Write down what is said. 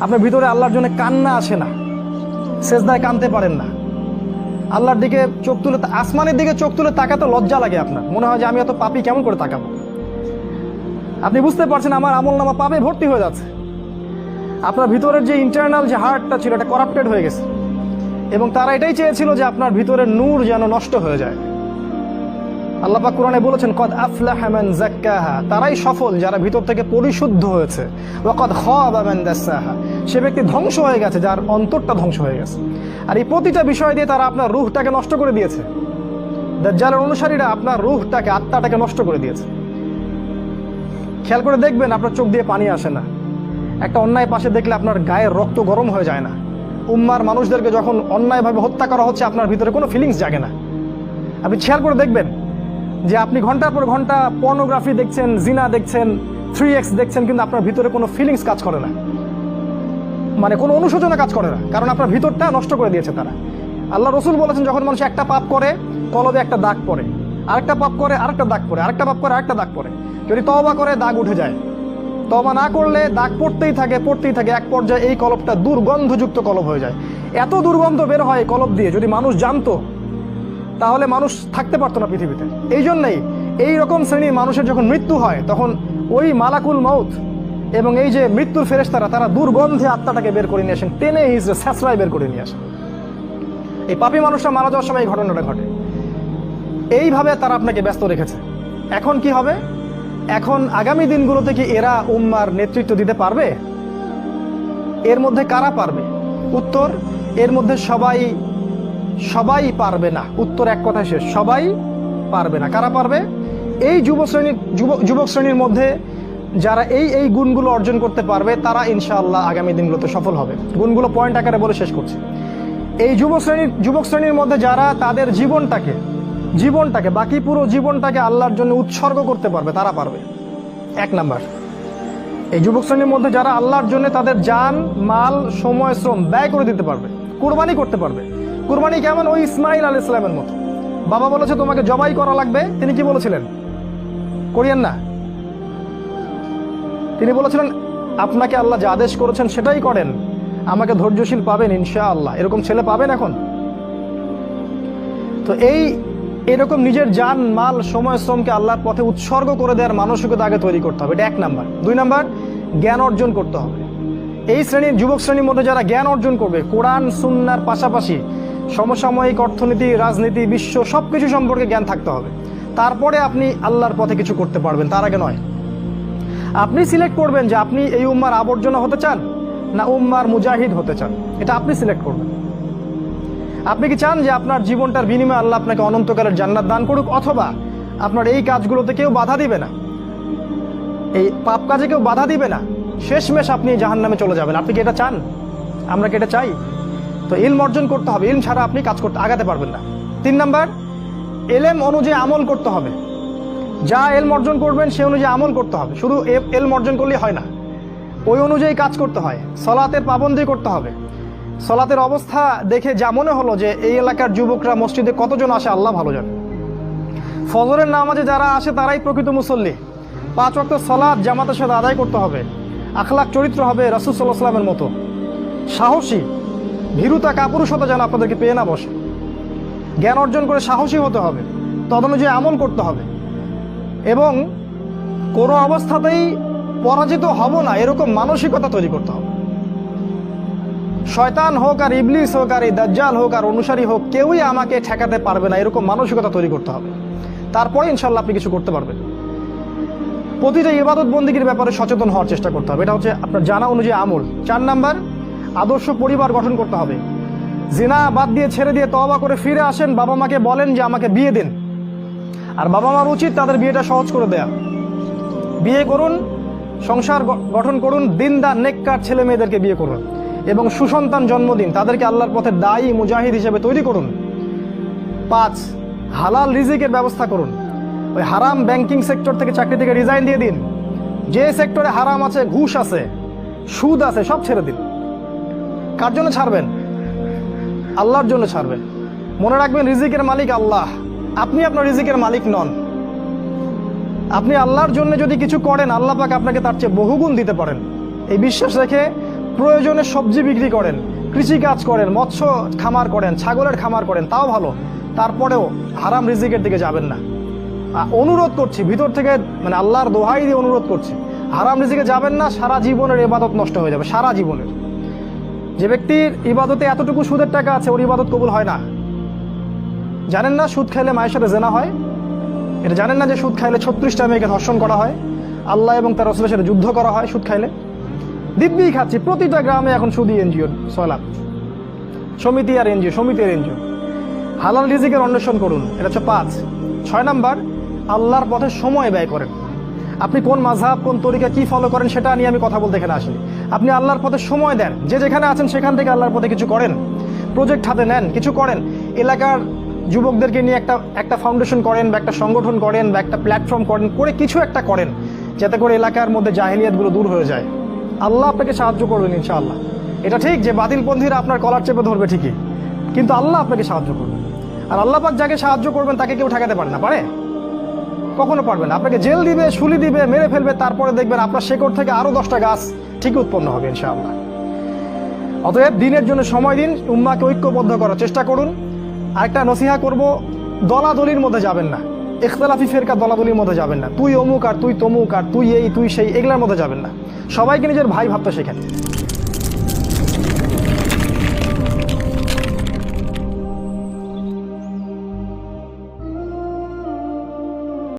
আপনার ভিতরে আল্লাহর জন্য কান্না আসে না, সেজদায় কাঁদতে পারেন না, আল্লাহর দিকে চোখ তুলে, আসমানের দিকে চোখ তুলে তাকাতে লজ্জা লাগে, আপনার মনে হয় যে আমি এত পাপী কেমন করে তাকাবো। আপনি বুঝতে পারছেন আমার আমলনামা পাপে ভর্তি হয়ে যাচ্ছে। আপনার ভিতরের যে ইন্টারনাল যে হার্টটা ছিল এটা করাপ্টেড হয়ে গেছে, এবং তারা এটাই চেয়েছিল যে আপনার ভিতরের নূর যেন নষ্ট হয়ে যায়। আল্লাহ পাক কোরআনে বলেছেন, কদ আফলাহা মান যাক্কাহা, তারাই সফল যারা ভিতর থেকে পরিশুদ্ধ হয়েছে। ওয়া কদ খাবা মান দাসাহা, সে ব্যক্তি ধ্বংস হয়ে গেছে যার অন্তরটা ধ্বংস হয়ে গেছে। আর এই প্রতিটা বিষয় দিয়ে তারা আপনার রূহটাকে নষ্ট করে দিয়েছে। দাজ্জালের অনুসারীরা আপনার রূহটাকে, আত্মাটাকে নষ্ট করে দিয়েছে। খেয়াল করে দেখবেন আপনার চোখ দিয়ে পানি আসে না, একটা অন্যায় পাশে দেখলে আপনার গায়ের রক্ত গরম হয়ে যায় না। উম্মার মানুষদেরকে যখন অন্যায়ভাবে হত্যা করা হচ্ছে আপনার ভিতরে কোনো ফিলিংস জাগে না। আপনি খেয়াল করে দেখবেন যে আপনি ঘন্টার পর ঘন্টা পর্নোগ্রাফি দেখছেন, জিনা দেখছেন, 3x দেখছেন, কিন্তু আপনার ভিতরে কোনো ফিলিংস কাজ করে না, মানে কোনো অনুশোচনা কাজ করে না, কারণ আপনার ভিতরটা নষ্ট করে দিয়েছে তারা। আল্লাহ রসুল বলেছেন, যখন মানুষ একটা পাপ করে কলবে একটা দাগ পড়ে, আরেকটা পাপ করে আরেকটা দাগ পড়ে, আরেকটা পাপ করে আরেকটা দাগ পড়ে। যদি তওবা করে দাগ উঠে যায়, তওবা না করলে দাগ পড়তেই থাকে পড়তেই থাকে, এক পর্যায়ে এই কলবটা দুর্গন্ধযুক্ত কলব হয়ে যায়। এত দুর্গন্ধ বের হয় কলব দিয়ে, যদি মানুষ জানতো তাহলে মানুষ থাকতে পারতো না পৃথিবীতে। এই জন্যই এই রকম শ্রেণীর মানুষের যখন মৃত্যু হয় তখন ওই মালাকুল মাউত এবং এই যে মৃত্যুর ফেরেশতারা তারা দুর্গন্ধে আত্মাটাকে বের করে নিয়ে আসেন, টেনে হিজড়ে স্যাঁচড়ায় বের করে নিয়ে আসেন। এই পাপী মানুষরা মারা যাওয়ার সময় এই ঘটনাটা ঘটে। এইভাবে তারা আপনাকে ব্যস্ত রেখেছে। এখন কি হবে? এখন আগামী দিনগুলোতে কি এরা উম্মার নেতৃত্ব দিতে পারবে? এর মধ্যে কারা পারবে? উত্তর, এর মধ্যে সবাই পারবে না। উত্তর এক কথায় শেষ, সবাই পারবে না। কারা পারবে? এই যুবক শ্রেণীর মধ্যে যারা এই গুণগুলো অর্জন করতে পারবে তারা ইনশাআল্লাহ আগামী দিনগুলোতে সফল হবে। গুণগুলো পয়েন্ট আকারে বলে শেষ করছি। এই যুবক শ্রেণীর মধ্যে যারা তাদের জীবনটাকে বাকি পুরো জীবনটাকে আল্লাহর জন্য উৎসর্গ করতে পারবে তারা পারবে। এক নাম্বার, এই যুবক শ্রেণীর মধ্যে যারা আল্লাহর জন্য তাদের জান, মাল, সময়, শ্রম ব্যয় করে দিতে পারবে, কুরবানি করতে পারবে। কুরবানি কেমন? ওই ইসমাইল আলাইহিস সালামের মতো। বাবা বলেছে তোমাকে জবাই করা লাগবে, তিনি কি বলেছিলেন? করিয়েন না। তিনি বলেছিলেন আপনাকে আল্লাহ যে আদেশ করেছেন সেটাই করেন, আমাকে ধৈর্যশীল পাবেন ইনশাআল্লাহ। এরকম ছেলে পাবেন এখন? তো এরকম নিজের জান, মাল, সময়, শ্রমকে আল্লাহর পথে উৎসর্গ করে দেওয়ার মানসিকতা আগে তৈরি করতে হবে। এটা এক নাম্বার। দুই নাম্বার, জ্ঞান অর্জন করতে হবে। এই যুবক শ্রেণীর মধ্যে যারা জ্ঞান অর্জন করবে, কোরআন সুন্নাহর পাশাপাশি সমসাময়িক অর্থনীতি, রাজনীতি, বিশ্ব সবকিছু সম্পর্কে জ্ঞান থাকতে হবে। তারপরে আপনি আল্লাহর পথে কিছু করতে পারবেন, তার আগে নয়। আপনি সিলেক্ট করবেন যে আপনি এই উম্মার আবর্জনা হতে চান না উম্মার মুজাহিদ হতে চান, এটা আপনি সিলেক্ট করবেন। আপনি কি চান যে আপনার জীবনটার বিনিময়ে আল্লাহ আপনাকে অনন্তকালের জান্নাত দান করুক, অথবা আপনার এই কাজগুলোতে কেউ বাধা দিবে না, এই পাপ কাজে কেউ বাধা দিবে না, শেষমেশ আপনি জাহান্নামে চলে যাবেন? আপনি কি এটা চান? আমরা কি এটা চাই? তো ইলম অর্জন করতে হবে, ইলম ছাড়া আপনি কাজ করতে আগাতে পারবেন না। তিন নাম্বার, এলেম অনুযায়ী আমল করতে হবে। যা এলম অর্জন করবেন সে অনুযায়ী আমল করতে হবে। শুধু এলম অর্জন করলেই হয় না, ওই অনুযায়ী কাজ করতে হয়। সলাতের পাবন্দি করতে হবে। সলাতের অবস্থা দেখে যা মনে হলো যে এই এলাকার যুবকরা মসজিদে কতজন আসে আল্লাহ ভালো জানে। ফজরের নামাজে যারা আসে তারাই প্রকৃত মুসল্লি। 5 ওয়াক্ত সলাত জামাতের সাথে আদায় করতে হবে। আখলাক চরিত্র হবে রাসূল সাল্লাল্লাহু আলাইহি ওয়াসাল্লামের মতো। সাহসী, ভীরুতা, কাপুরুষতা যেন আপনাদেরকে পেয়ে না বসে। জ্ঞান অর্জন করে সাহসী হতে হবে, তদনুযায়ী আমল করতে হবে, এবং কোনো অবস্থাতেই পরাজিত হব না এরকম মানসিকতা তৈরি করতে হবে। শয়তান হোক আর ইবলিস হোক আর এই দাজ্জাল হোক আর অনুসারী হোক, কেউই আমাকে ঠেকাতে পারবে না এরকম মানসিকতা তৈরি করতে হবে। তারপরে ইনশাল্লাহ আপনি কিছু করতে পারবেন। প্রতিটা ইবাদত বন্দিগির ব্যাপারে সচেতন হওয়ার চেষ্টা করতে হবে, এটা হচ্ছে আপনার জানা অনুযায়ী আমল। 4 নাম্বার, আদর্শ পরিবার গঠন করতে হবে। জিনা বাদ দিয়ে ছেড়ে দিয়ে তওবা করে ফিরে আসেন, বাবা মাকে বলেন যে আমাকে বিয়ে দিন। আর বাবা মার উচিত তাদের বিয়েটা সহজ করে দেয়া। বিয়ে করুন, সংসার গঠন করুন, দিনদার নেককার ছেলে মেয়েদেরকে বিয়ে করুন এবং সুসন্তান জন্ম দিন, তাদেরকে আল্লাহর পথে দায়ী মুজাহিদ হিসেবে তৈরি করুন। 5, হালাল রিজিকের ব্যবস্থা করুন। ওই হারাম ব্যাংকিং সেক্টর থেকে, চাকরি থেকে রিজাইন দিয়ে দিন। যে সেক্টরে হারাম আছে, ঘুষ আছে, সুদ আছে, সব ছেড়ে দিন। কার জন্য ছাড়বেন? আল্লাহর জন্য ছাড়বেন। মনে রাখবেন রিজিকের মালিক আল্লাহ, আপনি আপনার রিজিকের মালিক নন। আপনি আল্লাহর জন্য যদি কিছু করেন আল্লাহ পাক আপনাকে তার চেয়ে বহুগুণ দিতে পারেন। এই বিশ্বাস রেখে প্রয়োজনে সবজি বিক্রি করেন, কৃষিকাজ করেন, মৎস্য খামার করেন, ছাগলের খামার করেন, তাও ভালো। তারপরেও হারাম রিজিকের দিকে যাবেন না। অনুরোধ করছি ভিতর থেকে, মানে আল্লাহর দোহাই দিয়ে অনুরোধ করছি, হারাম রিজিকে যাবেন না। সারা জীবনের ইবাদত নষ্ট হয়ে যাবে, সারা জীবনের। যে ব্যক্তির ইবাদতে এতটুকু সুদের টাকা আছে, ওর ইবাদত কবুল হয় না। জানেন না সুদ খাইলে মায়ের সাথে জেনা হয়? এটা জানেন না যে সুদ খাইলে 36টা মেয়েকে ধর্ষণ করা হয়, আল্লাহ এবং তার রাসূলের সাথে যুদ্ধ করা হয় সুদ খাইলে? দিব্যি খাচ্ছি, প্রতিটা গ্রামে এখন সুদী এনজিও, সয়লাভ সমিতি আর এনজিও, সমিতি আর এনজিও। হালাল রিজিকের অন্বেষণ করুন, এটা হচ্ছে 5। 6 নাম্বার, আল্লাহর পথে সময় ব্যয় করেন। আপনি কোন মাযহাব, কোন তরিকা, কি ফলো করেন সেটা নিয়ে আমি কথা বলতে এখানে আসিনি। আপনি আল্লাহর পথে সময় দেন, যে যেখানে আছেন সেখান থেকে আল্লাহর পথে কিছু করেন, প্রজেক্ট হাতে নেন, কিছু করেন। এলাকার যুবকদেরকে নিয়ে একটা ফাউন্ডেশন করেন, বা একটা সংগঠন করেন, বা একটা প্ল্যাটফর্ম করেন, করে কিছু একটা করেন, যাতে করে এলাকার মধ্যে জাহেলিয়াতগুলো দূর হয়ে যায়। আল্লাহ আপনাকে সাহায্য করবেন ইনশাআল্লাহ। এটা ঠিক যে বাতিলপন্থীরা আপনার কলার চেপে ধরবে ঠিকই, কিন্তু আল্লাহ আপনাকে সাহায্য করবেন। আর আল্লাহ পাক যাকে সাহায্য করবেন তাকে কেউ ঠেকাতে পারে না, পারে? কখনো পারবে না। আপনাকে জেল দিবে, শুলি দিবে, মেরে ফেলবে, তারপরে দেখবেন আপনার শেকড় থেকে আরো 10টা গাছ ঠিকই উৎপন্ন হবে ইনশাআল্লাহ। অতএব দিনের জন্য সময় দিন, উম্মাহকে ঐক্যবদ্ধ করার চেষ্টা করুন। আরেকটা নসিহা করব, দলাদলির মধ্যে যাবেন না, ইখতিলাফি ফিরকা দলাদলির মধ্যে যাবেন না। তুই অমুক আর তুই তমুক আর তুই এই তুই সেই, এগুলোর মধ্যে যাবেন না। সবাইকে নিজের ভাই ভাবতে শেখেন।